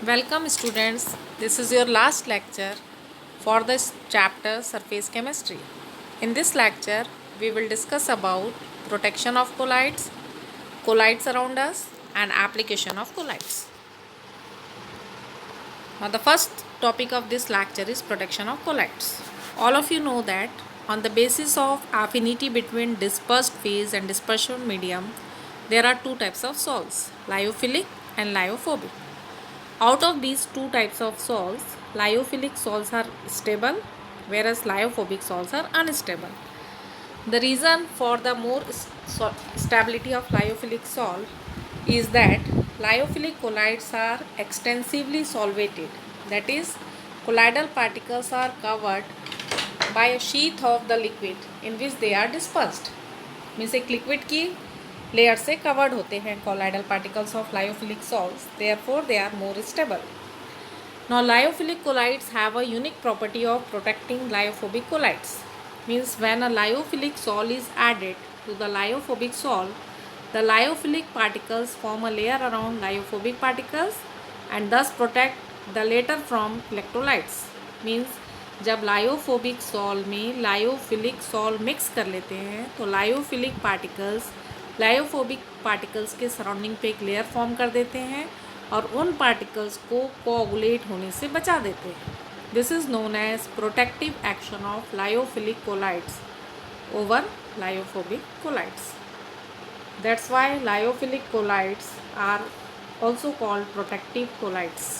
Welcome students, this is your last lecture for this chapter Surface Chemistry. In this lecture, we will discuss about protection of colloids, colloids around us and application of colloids. Now the first topic of this lecture is protection of colloids. All of you know that on the basis of affinity between dispersed phase and dispersion medium, there are two types of salts, lyophilic and lyophobic. Out of these two types of salts, lyophilic salts are stable, whereas lyophobic salts are unstable. The reason for the more stability of lyophilic salt is that lyophilic colloids are extensively solvated. That is, colloidal particles are covered by a sheath of the liquid in which they are dispersed. Means एक liquid की layer से covered होते हैं colloidal particles of lyophilic salts, therefore they are more stable. Now lyophilic colloids have a unique property of protecting lyophobic colloids. Means when a lyophilic salt is added to the lyophobic salt, the lyophilic particles form a layer around lyophobic particles and thus protect the latter from electrolytes. Means जब lyophobic salt में lyophilic salt mix कर लेते हैं तो lyophilic particles lyophobic particles के surrounding पे एक layer form कर देते हैं और उन पार्टिकल्स को कोआगुलेट होने से बचा देते हैं. This is known as protective action of lyophilic colloids over lyophobic colloids. That's why lyophilic colloids are also called protective colloids.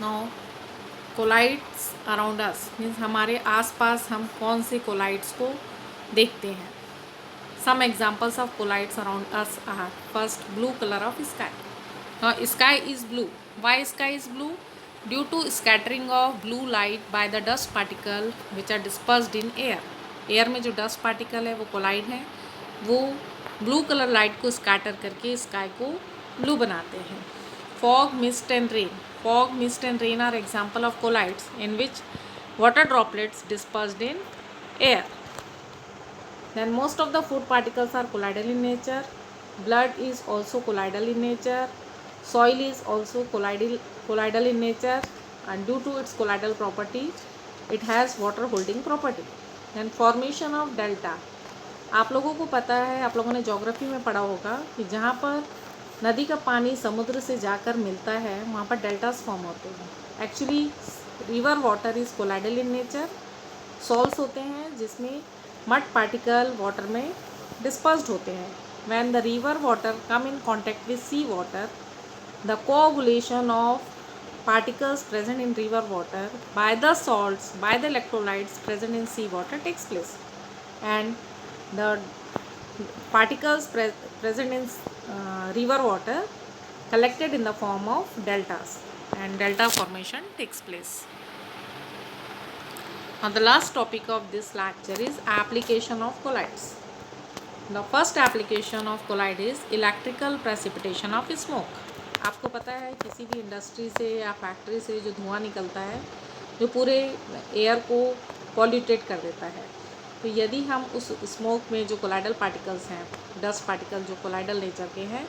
Now colloids around us means हमारे आसपास हम कौन से कोलाइड्स को देखते हैं. Some examples of colloids around us are first blue colour of sky. Sky is blue. Why sky is blue? Due to scattering of blue light by the dust particle which are dispersed in air. Air में जो dust particle है वो collide है, वो blue colour light को scatter करके sky को blue बनाते हैं. Fog, mist and rain. Fog, mist and rain are example of colloids in which water droplets dispersed in air. Then most of the food particles are colloidal in nature. Blood is also colloidal in nature. Soil is also colloidal in nature, and due to its colloidal properties, it has water holding property. Then formation of delta. आप लोगों को पता है, आप लोगों ने geography में पढ़ा होगा कि जहाँ पर नदी का पानी समुद्र से जाकर मिलता है वहाँ पर डेल्टास फॉर्म होते हैं. Actually river water is colloidal in nature. Salts होते हैं जिसमें मड पार्टिकल वाटर में डिस्पर्स्ड होते हैं. When the river water come in contact with sea water, the coagulation of particles present in river water by the salts, by the electrolytes present in sea water takes place, and the particles present in river water collected in the form of deltas, and delta formation takes place. Now the last topic of this lecture is application of colloids. The first application of colloid is electrical precipitation of smoke. आपको पता है किसी भी industry से या factory से जो धुआं निकलता है जो पूरे एयर को पॉल्यूटेट कर देता है, तो यदि हम उस स्मोक में जो कोलाइडल पार्टिकल्स हैं, डस्ट पार्टिकल जो कोलाइडल नेचर के हैं,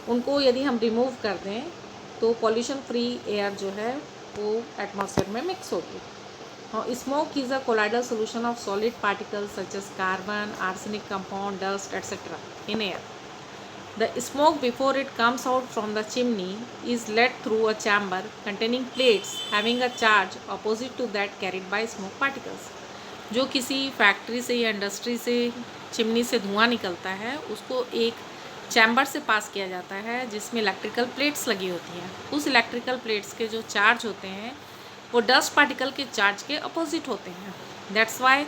उनको यदि हम रिमूव कर दें तो पॉल्यूशन फ्री एयर जो है वो एटमॉस्फेयर में मिक्स होगी. और smoke is a colloidal solution of solid particles such as carbon, arsenic compound, dust etcetera in air. The smoke before it comes out from the chimney is led through a chamber containing plates having a charge opposite to that carried by smoke particles. जो किसी factory से या industry से chimney से धुआं निकलता है उसको एक चैम्बर से पास किया जाता है जिसमें इलेक्ट्रिकल प्लेट्स लगी होती हैं. उस इलेक्ट्रिकल प्लेट्स के जो चार्ज होते हैं वो डस्ट पार्टिकल के चार्ज के अपोजिट होते हैं. That's why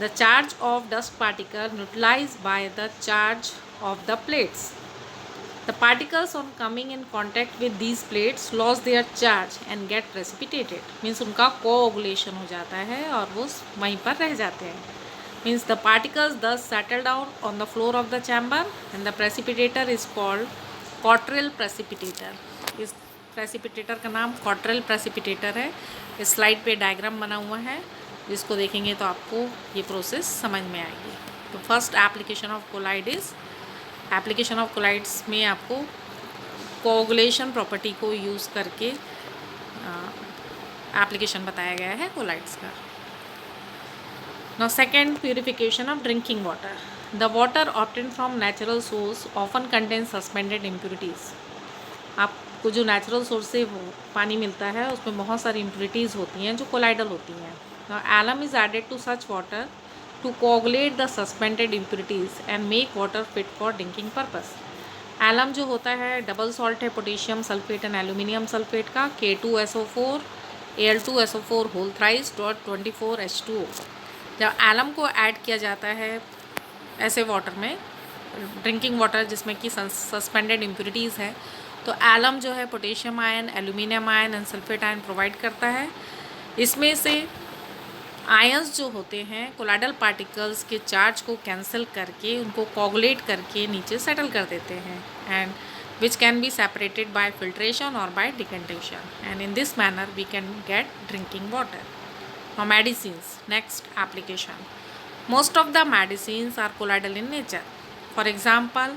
the charge of dust particle neutralize by the charge of the plates. The particles on coming in contact with these plates lose their charge and get precipitated. Means उनका coagulation हो जाता है और वो वहीं पर रह जाते हैं. Means the particles thus settle down on the floor of the chamber and the precipitator is called Cottrell precipitator. इस precipitator का नाम Cottrell precipitator है. इस स्लाइड पे डायग्राम बना हुआ है जिसको देखेंगे तो आपको ये प्रोसेस समझ में आएगी. तो first application of colloid is application of colloids में आपको कोगुलेशन प्रॉपर्टी को यूज़ करके एप्लीकेशन बताया गया है कोलाइड्स का। Now second, purification of drinking water. The water obtained from natural source often contain suspended impurities. आपको जो नेचुरल सोर्स से पानी मिलता है उसमें बहुत सारी इम्प्यूरिटीज़ होती हैं जो कोलाइडल होती हैं। Now alum is added to such water to coagulate the suspended impurities and make water fit for drinking purpose। Alum जो होता है डबल सॉल्ट है potassium sulphate and aluminium sulphate का, K2SO4 Al2SO4 whole thrice dot 24H2O। जब alum को add किया जाता है ऐसे वाटर में, ड्रिंकिंग वाटर जिसमें कि सस्पेंडेड इम्प्यूरिटीज़ है, तो एलम जो है potassium ion, aluminium ion and sulphate ion provide करता है। इसमें से आयंस जो होते हैं कोलाइडल पार्टिकल्स के चार्ज को कैंसिल करके उनको कोगुलेट करके नीचे सेटल कर देते हैं, and which can be separated by filtration or by decantation, and in this manner we can get drinking water. Now medicines, next application. Most of the medicines are colloidal in nature. For example,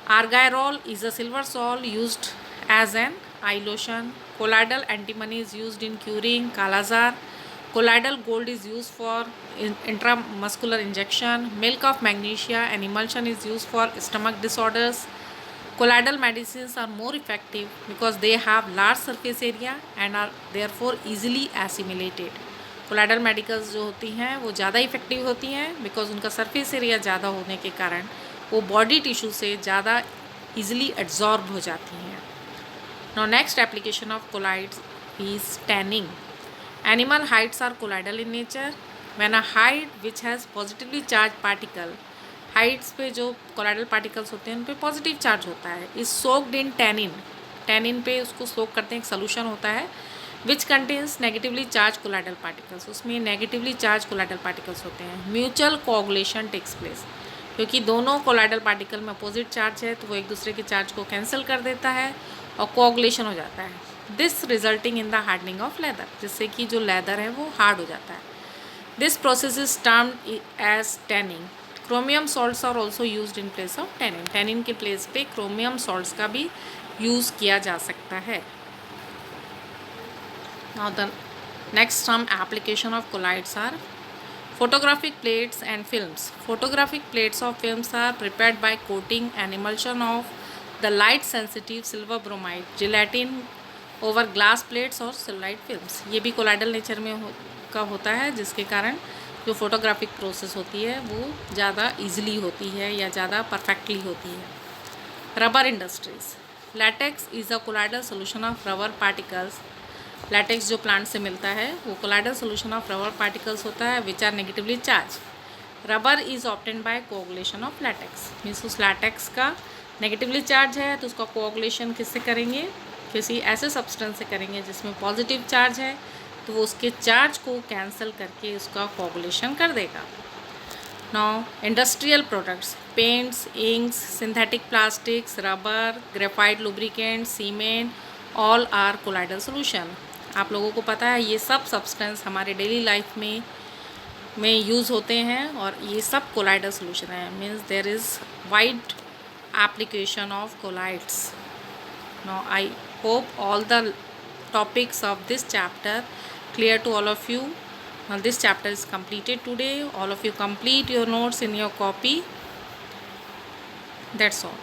argyrol is a silver salt used as an eye lotion. Colloidal antimony is used in curing Kala-azar. Colloidal gold is used for intramuscular injection. Milk of magnesia and emulsion is used for stomach disorders. Colloidal medicines are more effective because they have large surface area and are therefore easily assimilated. Colloidal medicals जो होती हैं वो ज़्यादा effective होती हैं because उनका surface area ज़्यादा होने के कारण वो बॉडी टिश्यू से ज़्यादा इजीली एब्जॉर्ब हो जाती हैं। Now next application of colloids is tanning. Animal hides are colloidal in nature. When a hide which has positively charge particle, hides पे जो कोलाइडल पार्टिकल्स होते हैं उन पे पॉजिटिव चार्ज होता है, is soaked in tannin. Tannin पे उसको सोक करते हैं, एक सोल्यूशन होता है which contains negatively charge colloidal particles. उसमें नेगेटिवली चार्ज कोलाइडल पार्टिकल्स होते हैं। म्यूचुअल कोगुलेशन टेक्स प्लेस, क्योंकि दोनों कोलाइडल पार्टिकल में अपोजिट चार्ज है तो वो एक दूसरे के चार्ज को कैंसिल कर देता है और कोगुलेशन हो जाता है। This resulting in the hardening of leather, जिससे कि जो लेदर है वो हार्ड हो जाता है। This process is termed as tanning. Chromium salts are also used in place of tannin. Tannin के प्लेस पे क्रोमियम सॉल्ट्स का भी यूज़ किया जा सकता है। Now the next some application of colloids are photographic plates and films. Photographic plates or films are prepared by coating an emulsion of the light sensitive silver bromide gelatin over glass plates or solid films. ये भी colloidal nature में होता है, जिसके कारण जो photographic process होती है वो ज़्यादा ईजिली होती है या ज़्यादा परफेक्टली होती है। Rubber industries. Latex is a colloidal solution of rubber particles. Latex जो प्लांट से मिलता है वो colloidal solution of rubber particles होता है which are negatively charge. Rubber is obtained by coagulation of latex. Means उस लैटेक्स का नेगेटिवली चार्ज है तो उसका कोगुलेशन किससे करेंगे, किसी ऐसे सब्सटेंस से करेंगे जिसमें पॉजिटिव चार्ज है, तो वो उसके चार्ज को कैंसिल करके उसका कोगुलेशन कर देगा। Now industrial products, paints, inks, synthetic plastics, rubber, graphite lubricant, cement, all are colloidal solution. आप लोगों को पता है ये सब सब्सटेंस हमारे डेली लाइफ में यूज़ होते हैं और ये सब कोलाइडल सोल्यूशन है। Means there is wide application of colloids. Now I hope all the topics of this chapter clear to all of you. Now this chapter is completed today. All of you complete your notes in your copy. That's all.